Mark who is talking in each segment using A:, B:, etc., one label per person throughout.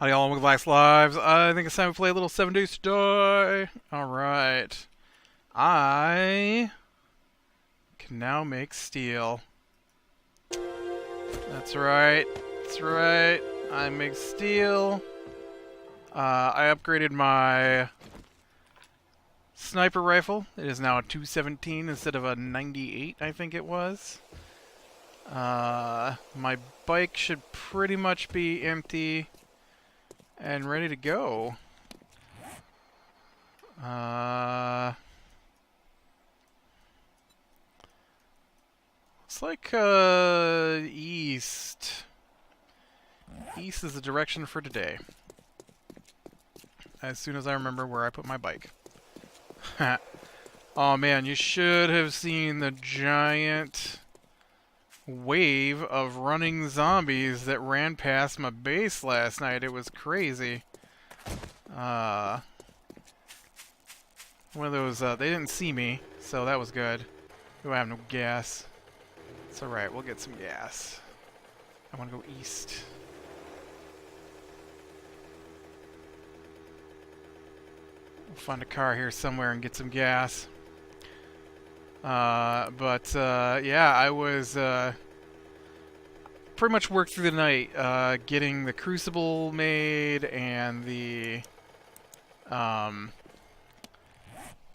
A: Howdy all, welcome to Lives. I think it's time to play a little 7 Days to Die. Alright. I can now make steel. That's right. That's right. I make steel. I upgraded my sniper rifle. It is now a 217 instead of a 98, I think it was. My bike should pretty much be empty and ready to go. Looks like east. East is the direction for today. As soon as I remember where I put my bike. Oh man, you should have seen the giant wave of running zombies that ran past my base last night. It was crazy. One of those, they didn't see me, so that was good. Oh, I have no gas. It's alright, we'll get some gas. I want to go east. We'll find a car here somewhere and get some gas. Yeah, I was pretty much worked through the night getting the crucible made and the because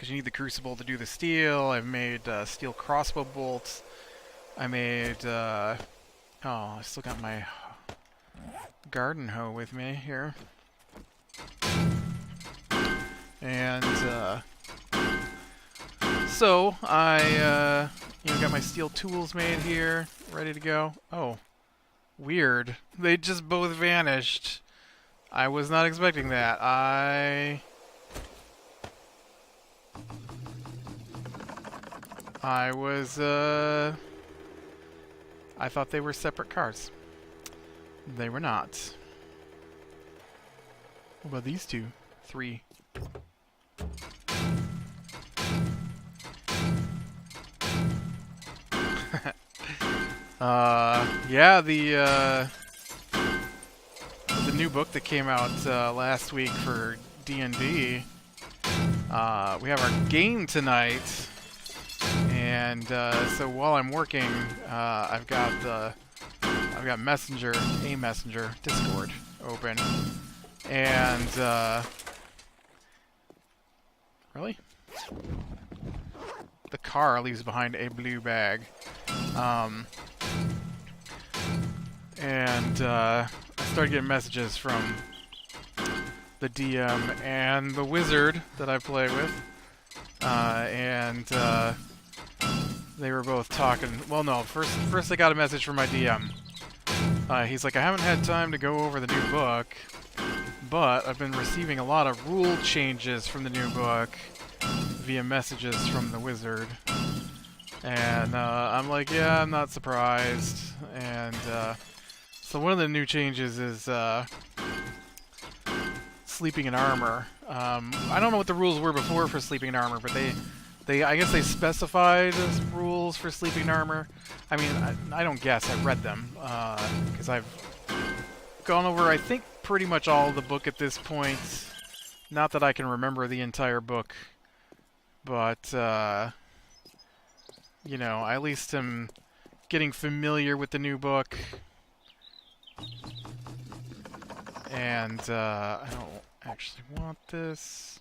A: you need the crucible to do the steel. I've made steel crossbow bolts. I made oh, I still got my garden hoe with me here. And so I got my steel tools made here, ready to go. Oh, weird. They just both vanished. I was not expecting that. I thought they were separate cars. They were not. What about these two? 3. Yeah, the new book that came out last week for D&D. We have our game tonight, and so while I'm working, I've got Messenger, Discord open, and really, the car leaves behind a blue bag. I started getting messages from the DM and the wizard that I play with, they were both talking. Well, no, first I got a message from my DM. He's like, I haven't had time to go over the new book, but I've been receiving a lot of rule changes from the new book via messages from the wizard. And I'm like, yeah, I'm not surprised. And so one of the new changes is sleeping in armor. I don't know what the rules were before for sleeping in armor, but I guess they specified as rules for sleeping in armor. I mean, I don't guess. I've read them because I've gone over, I think, pretty much all of the book at this point. Not that I can remember the entire book, but you know, I at least am getting familiar with the new book. And I don't actually want this.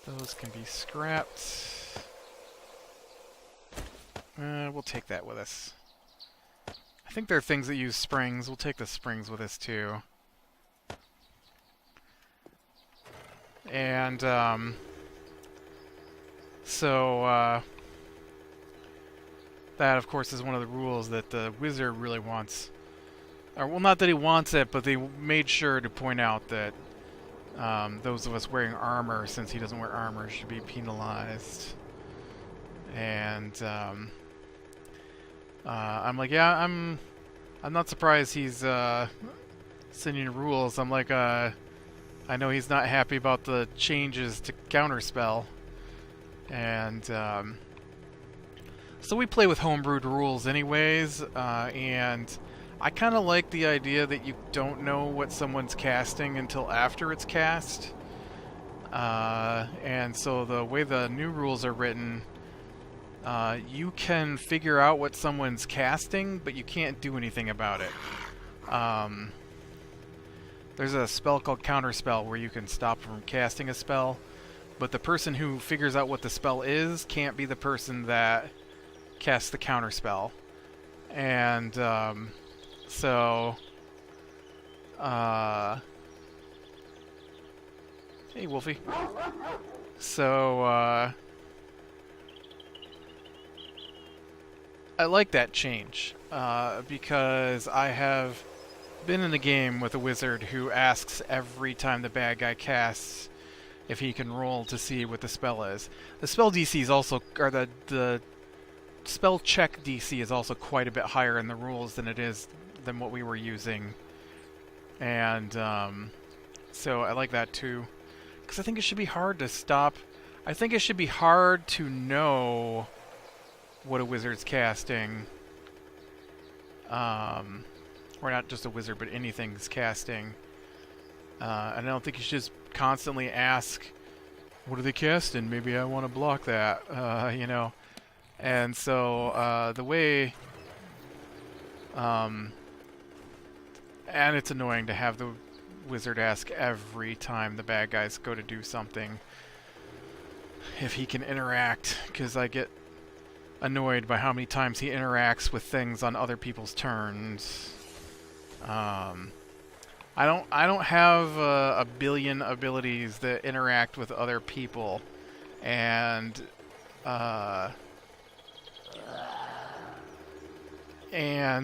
A: Those can be scrapped. We'll take that with us. I think there are things that use springs. We'll take the springs with us too. And that, of course, is one of the rules that the wizard really wants. Or, well, not that he wants it, but they made sure to point out that those of us wearing armor, since he doesn't wear armor, should be penalized. And I'm like, yeah, I'm not surprised he's sending rules. I'm like, I know he's not happy about the changes to counterspell, and So we play with homebrewed rules anyways, and I kind of like the idea that you don't know what someone's casting until after it's cast. And so the way the new rules are written, you can figure out what someone's casting, but you can't do anything about it. There's a spell called Counterspell where you can stop from casting a spell, but the person who figures out what the spell is can't be the person that casts the counterspell. And so hey Wolfie. So I like that change because I have been in a game with a wizard who asks every time the bad guy casts if he can roll to see what the spell is. The spell DC is also, or the spell check DC is also quite a bit higher in the rules than what we were using, and so I like that too, because I think it should be hard to stop. I think it should be hard to know what a wizard's casting, or not just a wizard, but anything's casting. And I don't think you should just constantly ask, what are they casting? Maybe I want to block that, you know. And so the way, and it's annoying to have the wizard ask every time the bad guys go to do something if he can interact, because I get annoyed by how many times he interacts with things on other people's turns. I don't have a billion abilities that interact with other people, and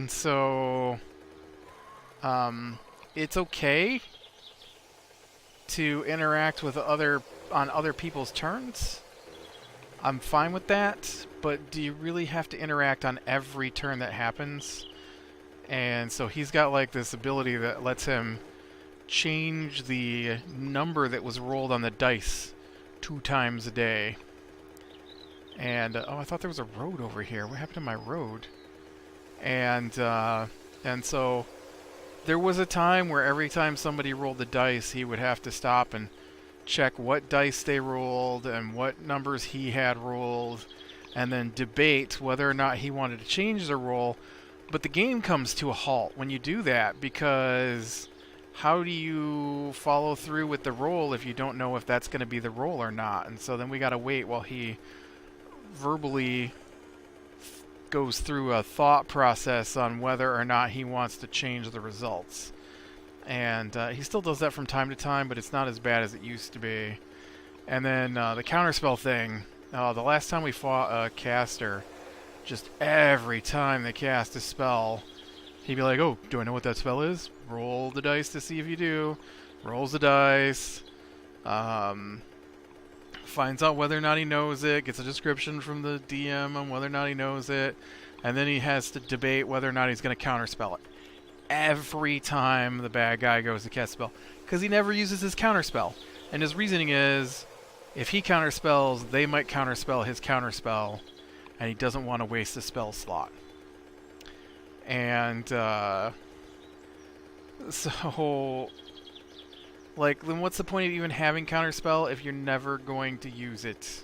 A: so it's okay to interact with on other people's turns. I'm fine with that, but do you really have to interact on every turn that happens? And so he's got like this ability that lets him change the number that was rolled on the dice 2 times a day. And oh, I thought there was a road over here. What happened to my road? And so there was a time where every time somebody rolled the dice, he would have to stop and check what dice they rolled and what numbers he had rolled, and then debate whether or not he wanted to change the roll. But the game comes to a halt when you do that, because how do you follow through with the roll if you don't know if that's going to be the roll or not? And so then we got to wait while he verbally goes through a thought process on whether or not he wants to change the results. And he still does that from time to time, but it's not as bad as it used to be. And then the counterspell thing, the last time we fought a caster, just every time they cast a spell, he'd be like, oh, do I know what that spell is? Roll the dice to see if you do. Rolls the dice. Finds out whether or not he knows it. Gets a description from the DM on whether or not he knows it. And then he has to debate whether or not he's going to counterspell it. Every time the bad guy goes to cast a spell. Because he never uses his counterspell. And his reasoning is, if he counterspells, they might counterspell his counterspell. And he doesn't want to waste a spell slot. And so, like, then what's the point of even having counterspell if you're never going to use it?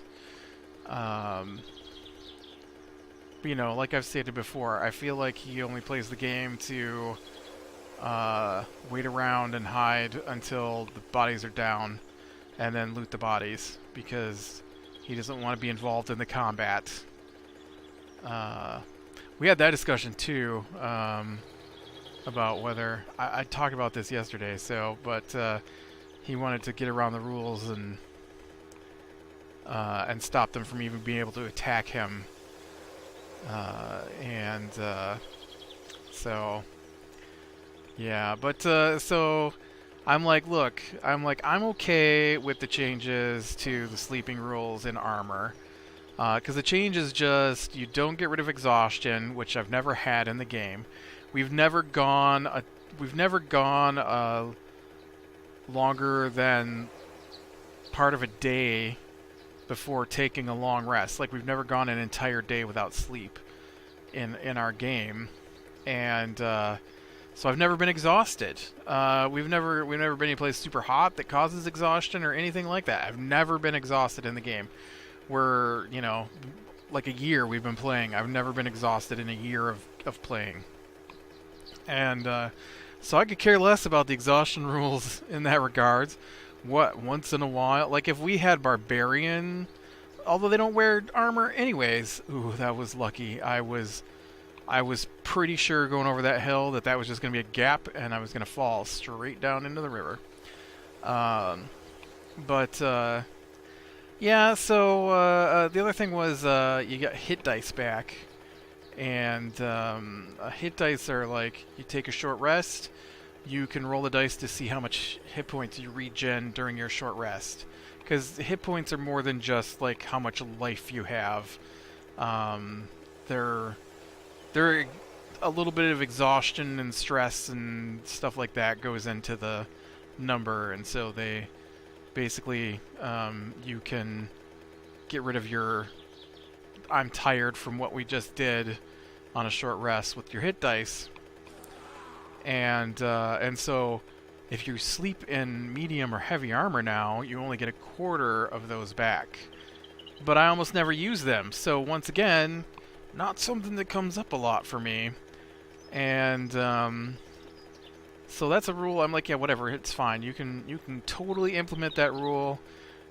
A: You know, like I've stated before, I feel like he only plays the game to wait around and hide until the bodies are down, and then loot the bodies, because he doesn't want to be involved in the combat. We had that discussion too, about whether I talked about this yesterday. But he wanted to get around the rules and stop them from even being able to attack him. So yeah. But so I'm like, look, I'm okay with the changes to the sleeping rules in Armor. Because the change is just, you don't get rid of exhaustion, which I've never had in the game. We've never gone longer than part of a day before taking a long rest. Like, we've never gone an entire day without sleep in our game, and so I've never been exhausted. We've never been anyplace super hot that causes exhaustion or anything like that. I've never been exhausted in the game. We're, you know, like a year we've been playing. I've never been exhausted in a year of playing. And so I could care less about the exhaustion rules in that regards. Once in a while, like if we had Barbarian, although they don't wear armor anyways. Ooh, that was lucky. I was pretty sure going over that hill that was just going to be a gap and I was going to fall straight down into the river. Yeah, so the other thing was you got hit dice back. And hit dice are like, you take a short rest, you can roll the dice to see how much hit points you regen during your short rest. Because hit points are more than just like how much life you have. They're a little bit of exhaustion and stress and stuff like that goes into the number, and so they basically you can get rid of your I'm tired from what we just did on a short rest with your hit dice, and so if you sleep in medium or heavy armor now, you only get a quarter of those back. But I almost never use them, so once again, not something that comes up a lot for me. And so that's a rule. I'm like, yeah, whatever, it's fine. You can totally implement that rule.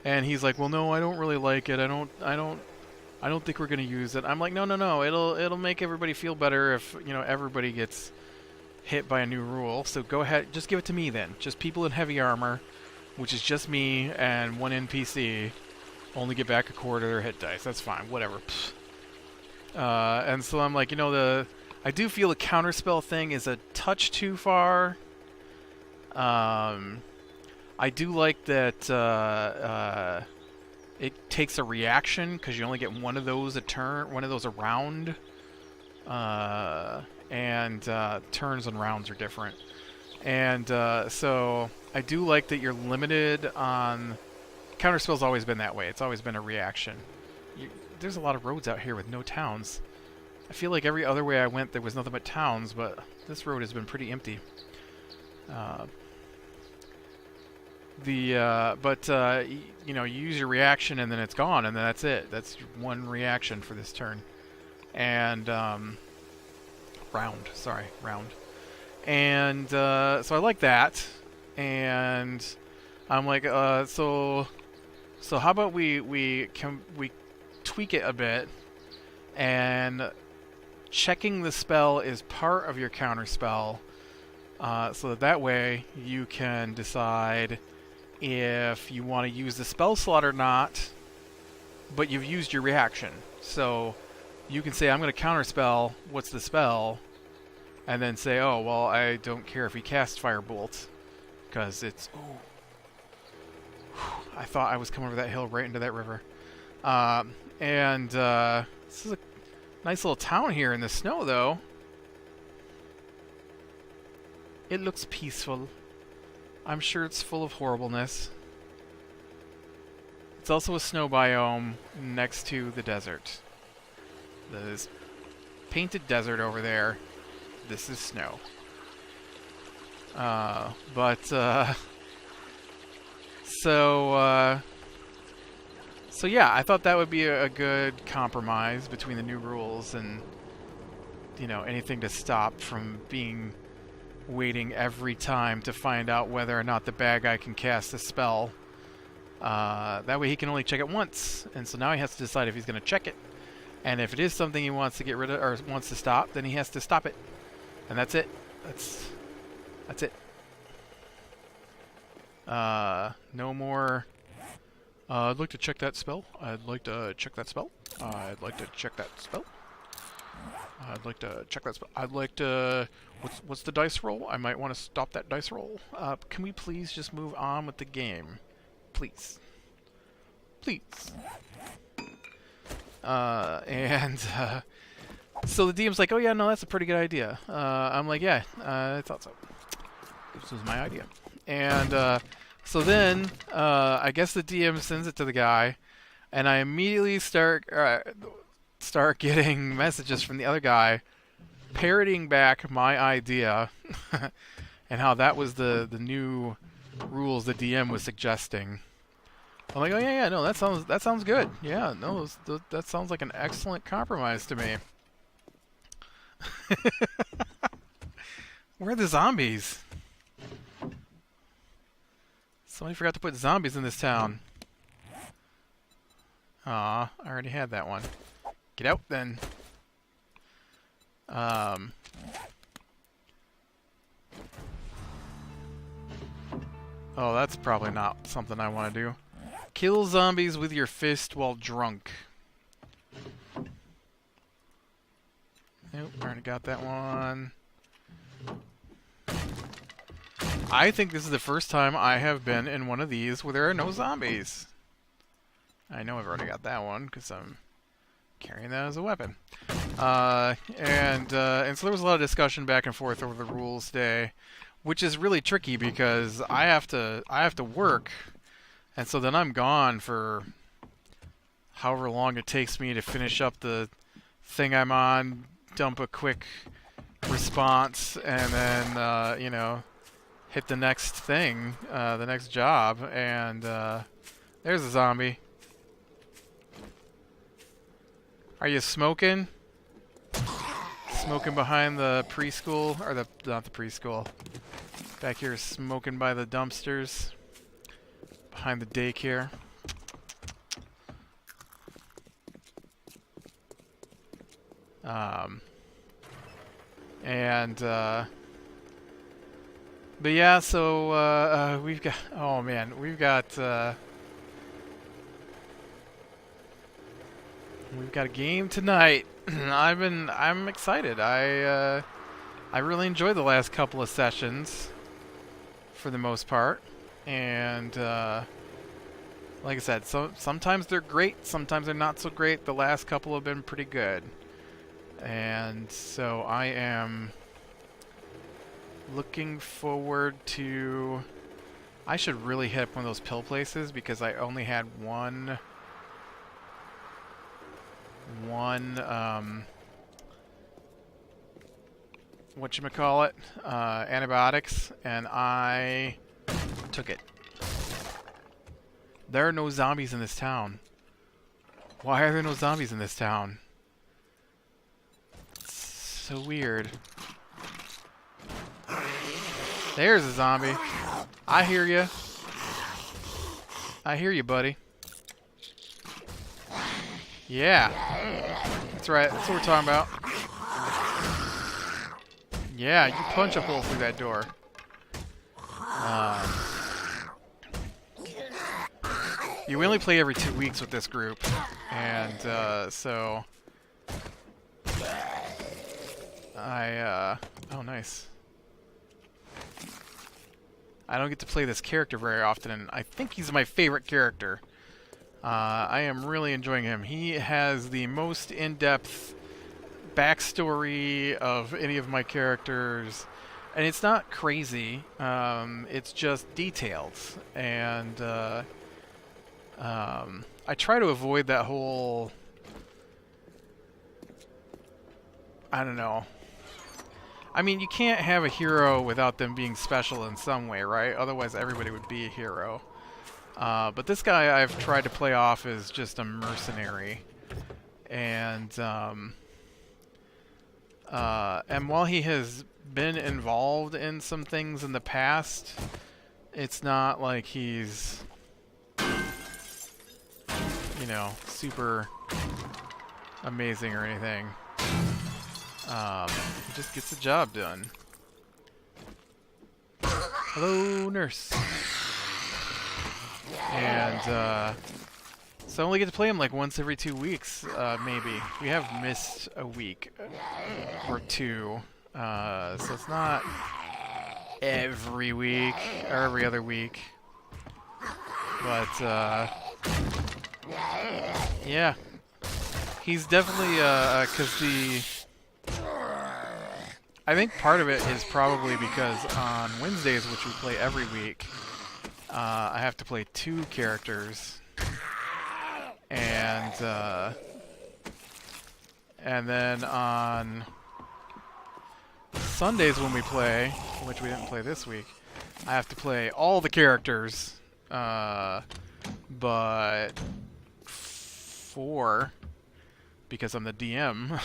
A: And he's like, well, no, I don't really like it. I don't think we're gonna use it. I'm like, no. It'll make everybody feel better if, you know, everybody gets hit by a new rule. So go ahead, just give it to me then. Just people in heavy armor, which is just me and one NPC, only get back a quarter of their hit dice. That's fine, whatever. And so I'm like, you know, I do feel the counterspell thing is a touch too far. I do like that it takes a reaction because you only get one of those a turn, one of those a round. And turns and rounds are different. And so I do like that you're limited on... Counterspell's always been that way. It's always been a reaction. There's a lot of roads out here with no towns. I feel like every other way I went there was nothing but towns, but this road has been pretty empty. You know, you use your reaction and then it's gone, and then that's it. That's one reaction for this turn. And round. And so I like that. And I'm like, so how about we tweak it a bit, and checking the spell is part of your counter spell, so that way you can decide if you want to use the spell slot or not, but you've used your reaction. So you can say, I'm going to counterspell, what's the spell? And then say, oh, well, I don't care if he casts Firebolt, because it's... Oh, I thought I was coming over that hill right into that river. This is a nice little town here in the snow, though. It looks peaceful. I'm sure it's full of horribleness. It's also a snow biome next to the desert. There's painted desert over there. This is snow. So yeah, I thought that would be a good compromise between the new rules and, you know, anything to stop from waiting every time to find out whether or not the bad guy can cast a spell. That way he can only check it once, and so now he has to decide if he's going to check it. And if it is something he wants to get rid of or wants to stop, then he has to stop it. And that's it. That's it. No more... I'd like to check that spell. I'd like to check that spell. I'd like to check that spell. I'd like to check that spell. I'd like to... What's the dice roll? I might want to stop that dice roll. Can we please just move on with the game? Please. Please. So the DM's like, oh yeah, no, that's a pretty good idea. I'm like, yeah, I thought so. This was my idea. And so then, I guess the DM sends it to the guy. and I immediately start getting messages from the other guy parroting back my idea and how that was the new rules the DM was suggesting. I'm like, oh yeah, no, that sounds good. Yeah, no, that sounds like an excellent compromise to me. Where are the zombies? Somebody forgot to put zombies in this town. Aw, I already had that one. Get out then. Oh, that's probably not something I want to do. Kill zombies with your fist while drunk. Nope, already got that one. I think this is the first time I have been in one of these where there are no zombies. I know I've already got that one because I'm carrying that as a weapon. And so there was a lot of discussion back and forth over the rules today, which is really tricky because I have to work, and so then I'm gone for however long it takes me to finish up the thing I'm on, dump a quick response, and then you know, hit the next thing, the next job, and there's a zombie. Are you smoking? Smoking behind the preschool, or not the preschool. Back here smoking by the dumpsters. Behind the daycare. But yeah, so we've got, oh man, we've got a game tonight. I'm excited. I really enjoyed the last couple of sessions for the most part, and like I said, sometimes they're great, sometimes they're not so great. The last couple have been pretty good, and so I am looking forward to... I should really hit up one of those pill places because I only had one whatchamacallit, antibiotics, and I took it. There are no zombies in this town. Why are there no zombies in this town? It's so weird. There's a zombie. I hear you. I hear you, buddy. Yeah. That's right. That's what we're talking about. Yeah, you punch a hole through that door. We only play every 2 weeks with this group. And, so... oh, nice. I don't get to play this character very often, and I think he's my favorite character. I am really enjoying him. He has the most in-depth backstory of any of my characters, and it's not crazy. It's just detailed, and I try to avoid that whole... I don't know. I mean, you can't have a hero without them being special in some way, right? Otherwise, everybody would be a hero. But this guy I've tried to play off as just a mercenary. And while he has been involved in some things in the past, it's not like he's, you know, super amazing or anything. He just gets the job done. Hello, nurse. And, so I only get to play him like once every 2 weeks, maybe. We have missed a week or two, so it's not every week or every other week. But, yeah. He's definitely, 'cause I think part of it is probably because on Wednesdays, which we play every week, I have to play 2 characters. and then on Sundays when we play, which we didn't play this week, I have to play all the characters, but 4 because I'm the DM,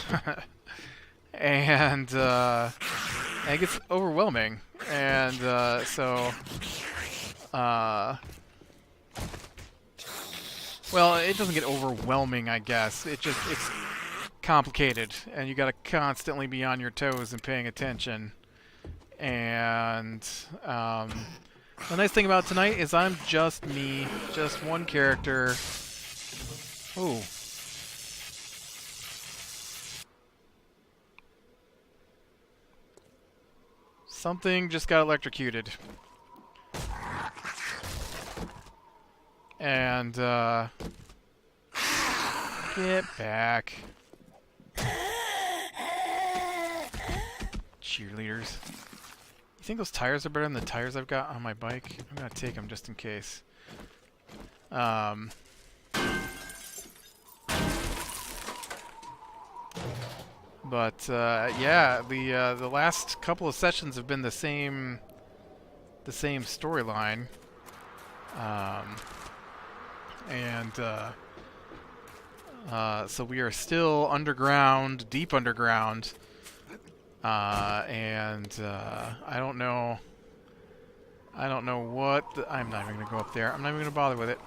A: and it gets overwhelming, and well, it doesn't get overwhelming, I guess. It's complicated, and you got to constantly be on your toes and paying attention. And the nice thing about tonight is I'm just me, just one character. Ooh. Something just got electrocuted. And, get back. Cheerleaders. You think those tires are better than the tires I've got on my bike? I'm gonna take them just in case. But yeah, the last couple of sessions have been the same storyline. So we are still underground, deep underground, and I don't know what I'm not even gonna go up there. I'm not even gonna bother with it.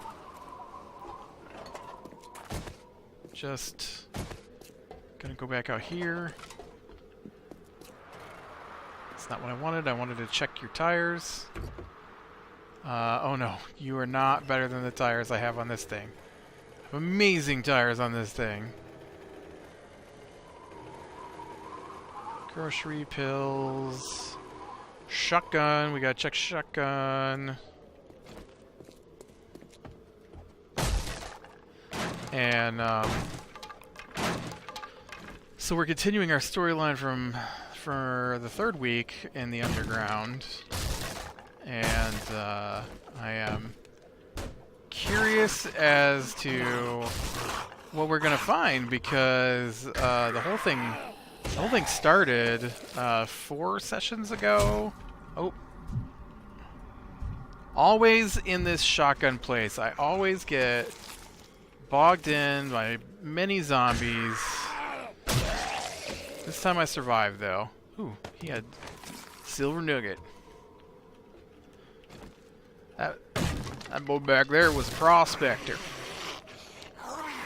A: Just gonna go back out here. That's not what I wanted. I wanted to check your tires. Oh no, you are not better than the tires I have on this thing. I have amazing tires on this thing. Grocery, pills, shotgun. We gotta check shotgun. And so we're continuing our storyline for the third week in the underground, and I am curious as to what we're gonna find, because the whole thing started 4 sessions ago. Oh, always in this shotgun place, I always get bogged in by many zombies. This time I survived, though. Ooh, he had silver nugget. That boy back there was a prospector.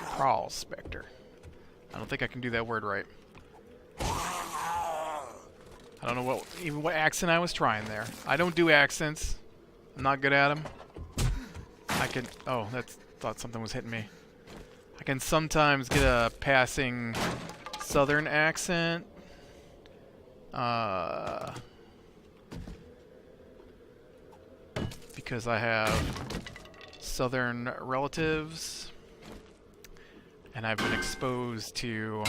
A: Prospector. I don't think I can do that word right. I don't know what accent I was trying there. I don't do accents. I'm not good at them. I can... Oh, thought something was hitting me. I can sometimes get a passing southern accent. Because I have southern relatives, and I've been exposed to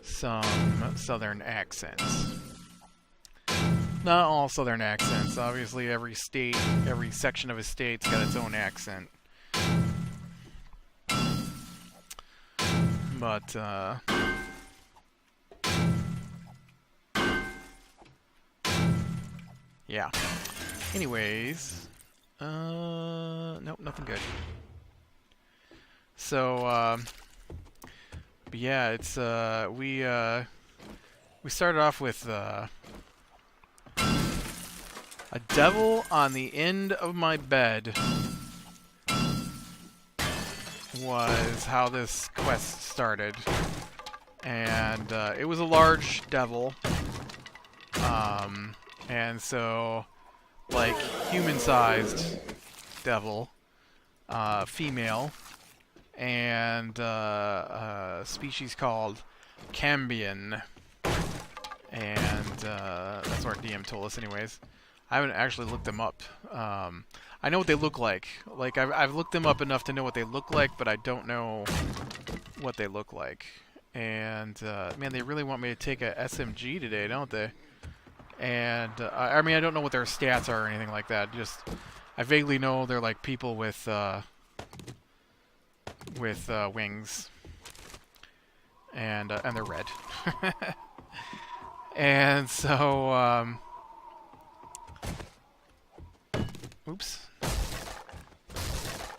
A: some southern accents. Not all southern accents. Obviously, every state, every section of a state's got its own accent. But, yeah. Anyways, nope, nothing good. So, but yeah, it's, we started off with, a devil on the end of my bed was how this quest started. And, it was a large devil. And so, like, human-sized devil, female, and a species called Cambion. And that's what our DM told us anyways. I haven't actually looked them up. I know what they look like. Like, I've looked them up enough to know what they look like, but I don't know what they look like. And, man, they really want me to take a SMG today, don't they? And, I mean, I don't know what their stats are or anything like that. Just, I vaguely know they're like people with with wings, and they're red. And so, oops,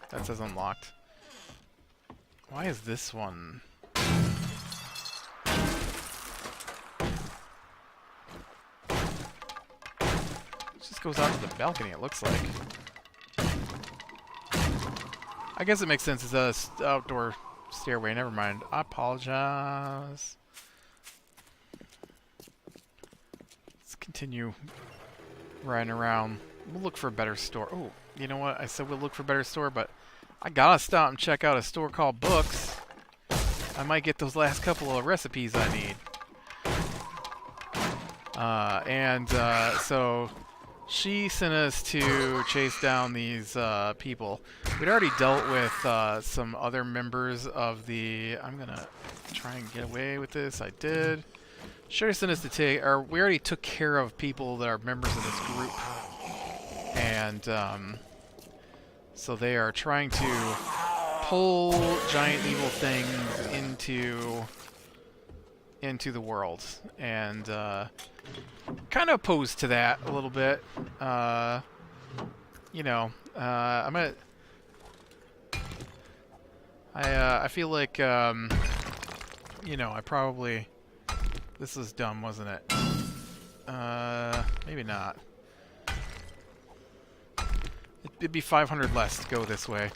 A: that says unlocked. Why is this one? It just goes out to the balcony, it looks like. I guess it makes sense. It's a outdoor stairway. Never mind. I apologize. Let's continue riding around. We'll look for a better store. Oh, you know what? I said we'll look for a better store, but I gotta stop and check out a store called Books. I might get those last couple of recipes I need. So she sent us to chase down these people. We'd already dealt with some other members of the... I'm gonna try and get away with this. I did. She sent us to take... Or we already took care of people that are members of this group. And so they are trying to pull giant evil things into the world. And kind of opposed to that a little bit. You know, I'm gonna... I feel like, you know, I probably... This was dumb, wasn't it? Maybe not. It'd be 500 less to go this way.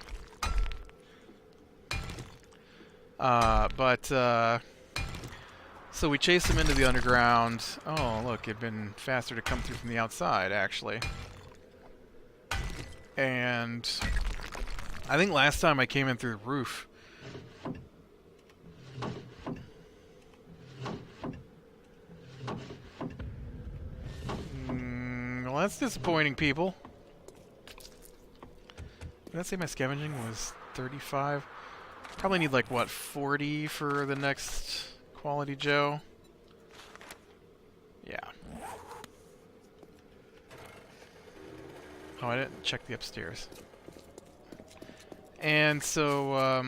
A: So we chased him into the underground. Oh, look, it'd been faster to come through from the outside, actually. And I think last time I came in through the roof. Well, that's disappointing, people. Did I say my scavenging was 35? Probably need, like, what, 40 for the next Quality Joe? Yeah. Oh, I didn't check the upstairs. And so,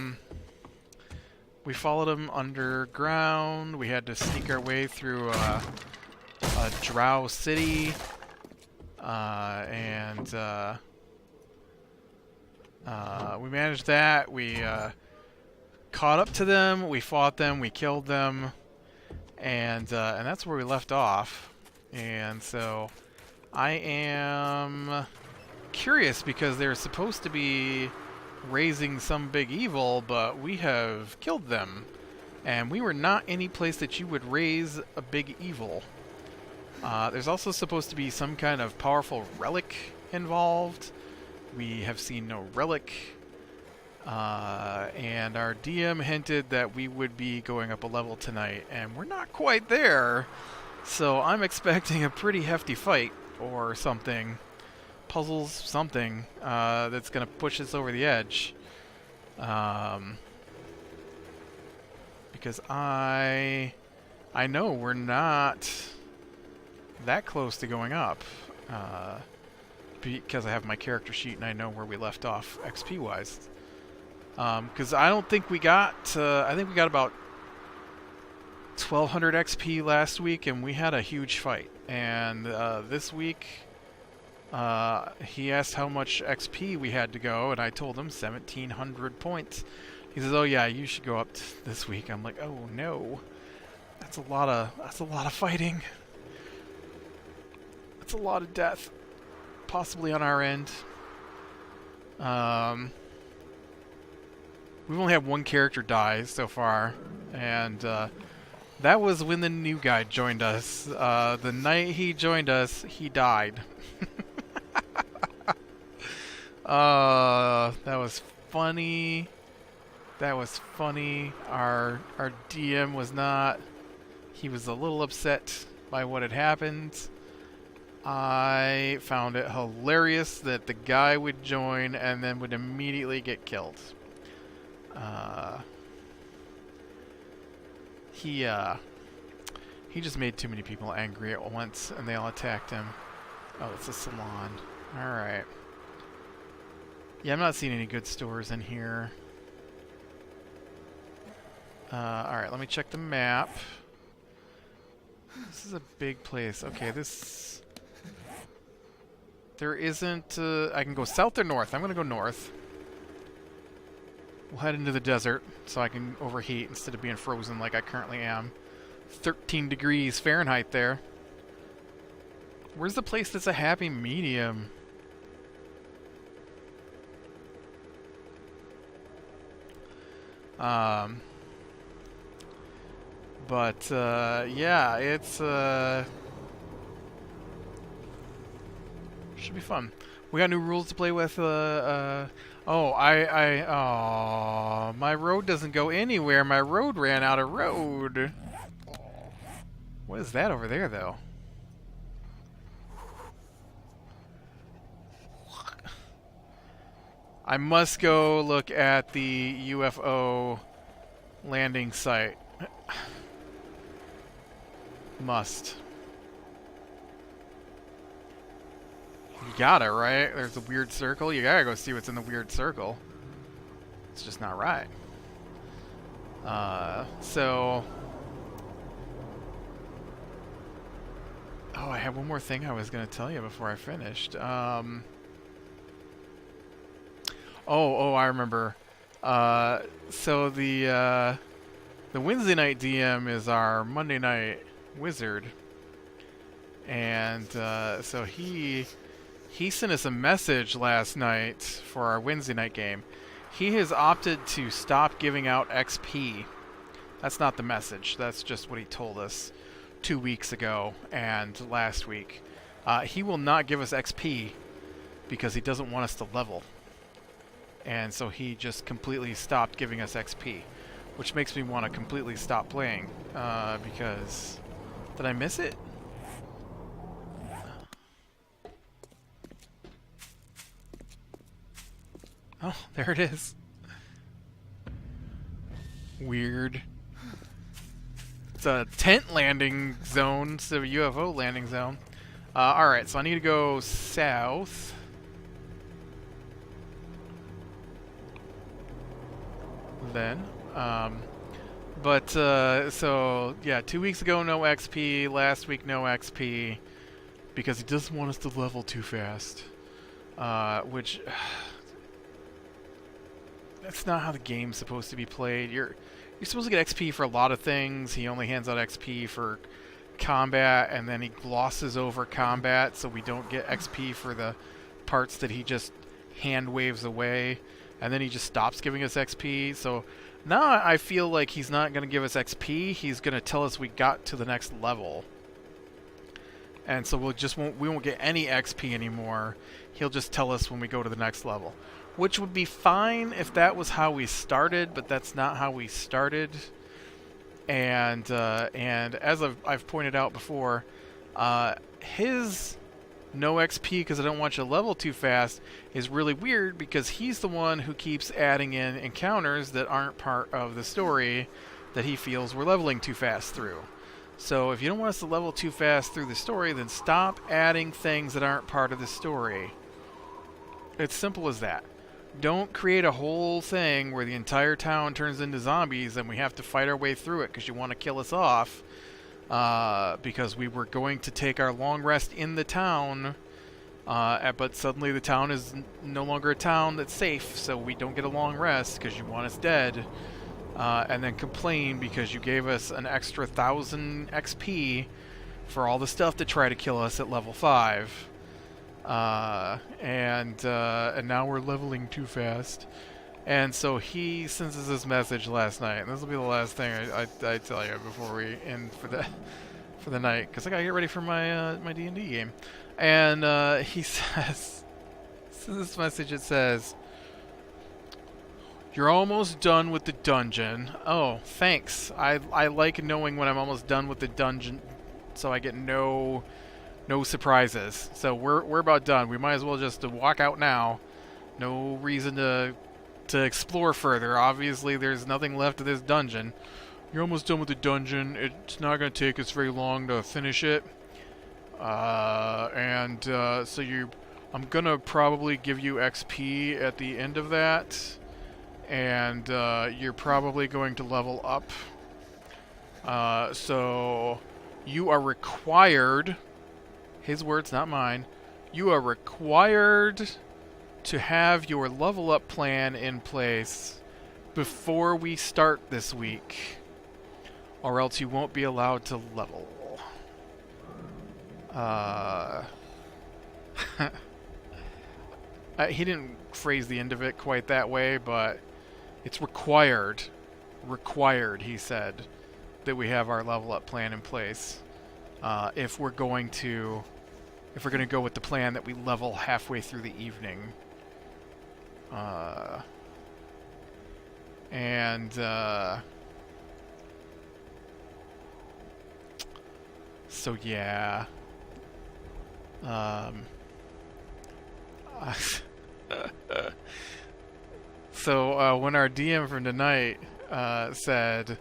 A: we followed him underground. We had to sneak our way through a drow city. We managed that. We caught up to them. We fought them. We killed them. And that's where we left off. And so I am curious because they're supposed to be raising some big evil, but we have killed them. And we were not any place that you would raise a big evil. There's also supposed to be some kind of powerful relic involved. We have seen no relic. And our DM hinted that we would be going up a level tonight, and we're not quite there. So I'm expecting a pretty hefty fight or something. Puzzles, something, that's going to push us over the edge. Because I know we're not that close to going up. Because I have my character sheet and I know where we left off XP-wise. Because I don't think we got... I think we got about 1,200 XP last week, and we had a huge fight. And this week, he asked how much XP we had to go, and I told him 1,700 points. He says, "Oh yeah, you should go up this week." I'm like, "Oh no, that's a lot of fighting. That's a lot of death, possibly on our end." We've only had one character die so far, and that was when the new guy joined us. The night he joined us, he died. That was funny. That was funny. Our DM was not. He was a little upset by what had happened. I found it hilarious that the guy would join and then would immediately get killed. He just made too many people angry at once, and they all attacked him. Oh, it's a salon. Alright. Yeah, I'm not seeing any good stores in here. Alright, let me check the map. This is a big place. Okay, this... There isn't... I can go south or north. I'm going to go north. We'll head into the desert so I can overheat instead of being frozen like I currently am. 13 degrees Fahrenheit there. Where's the place that's a happy medium? Yeah, it's, should be fun. We got new rules to play with, oh, my road doesn't go anywhere. My road ran out of road. What is that over there, though? I must go look at the UFO landing site. Must. You gotta, right? There's a weird circle. You gotta go see what's in the weird circle. It's just not right. So... Oh, I had one more thing I was gonna tell you before I finished. Oh, I remember. So the Wednesday night DM is our Monday night wizard, and so he sent us a message last night for our Wednesday night game. He has opted to stop giving out XP. That's not the message. That's just what he told us 2 weeks ago and last week. He will not give us XP because he doesn't want us to level. And so he just completely stopped giving us XP, which makes me want to completely stop playing, because... Did I miss it? Oh, there it is. Weird. It's a tent landing zone instead of a UFO landing zone. Alright, so I need to go south. Then. So, yeah, 2 weeks ago, no XP. Last week, no XP. Because he doesn't want us to level too fast. Which... That's not how the game's supposed to be played. You're supposed to get XP for a lot of things. He only hands out XP for combat, and then he glosses over combat, so we don't get XP for the parts that he just hand waves away. And then he just stops giving us XP. So now I feel like he's not going to give us XP. He's going to tell us we got to the next level. And so we won't get any XP anymore. He'll just tell us when we go to the next level. Which would be fine if that was how we started, but that's not how we started. And as I've pointed out before, his no XP because I don't want you to level too fast is really weird because he's the one who keeps adding in encounters that aren't part of the story that he feels we're leveling too fast through. So if you don't want us to level too fast through the story, then stop adding things that aren't part of the story. It's simple as that. Don't create a whole thing where the entire town turns into zombies and we have to fight our way through it because you want to kill us off. Because we were going to take our long rest in the town, but suddenly the town is no longer a town that's safe, so we don't get a long rest because you want us dead. And then complain because you gave us an extra 1,000 XP for all the stuff to try to kill us at level 5. And now we're leveling too fast. And so he sends us this message last night, and this will be the last thing I tell you before we end for the night, because I gotta get ready for my my D&D game. And he says, this message, it says, "You're almost done with the dungeon." Oh, thanks. I like knowing when I'm almost done with the dungeon, so I get no surprises. So we're about done. We might as well just walk out now. No reason to explore further. Obviously, there's nothing left of this dungeon. You're almost done with the dungeon. It's not going to take us very long to finish it. So I'm going to probably give you XP at the end of that. and you're probably going to level up. So you are required, his words, not mine, you are required to have your level up plan in place before we start this week, or else you won't be allowed to level. He didn't phrase the end of it quite that way, but it's required, he said, that we have our level up plan in place if we're going to go with the plan that we level halfway through the evening. So yeah. So when our DM from tonight said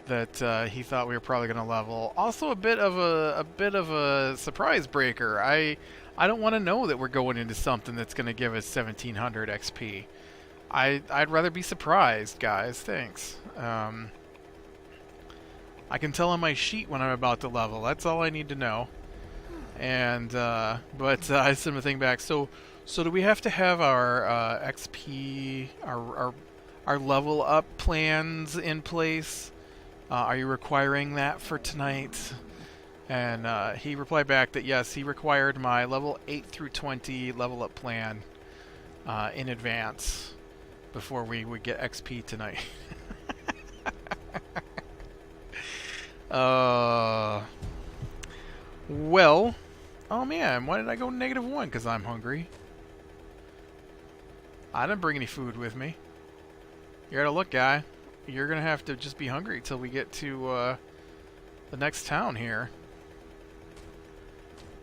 A: that he thought we were probably going to level, also a bit of a surprise breaker. I don't want to know that we're going into something that's going to give us 1700 XP. I'd rather be surprised, guys. Thanks. I can tell on my sheet when I'm about to level. That's all I need to know. And but I sent the thing back. So do we have to have our XP, our level up plans in place? Are you requiring that for tonight? And he replied back that yes, he required my level 8 through 20 level up plan in advance before we would get XP tonight. Well, oh man, why did I go -1? Because I'm hungry. I didn't bring any food with me. You gotta look, guy. You're gonna have to just be hungry till we get to the next town here,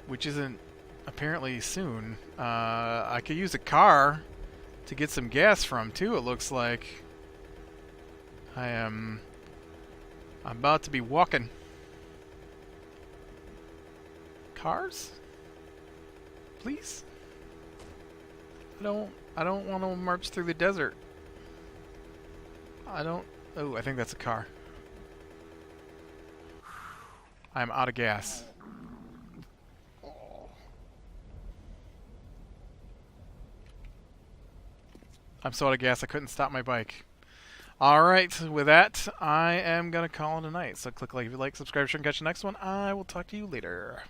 A: which isn't apparently soon. I could use a car to get some gas from too. It looks like I'm about to be walking. Cars, please. I don't want to march through the desert. Oh, I think that's a car. I'm out of gas. I'm so out of gas I couldn't stop my bike. Alright, with that, I am going to call it a night. So click like if you like, subscribe, share, and catch the next one. I will talk to you later.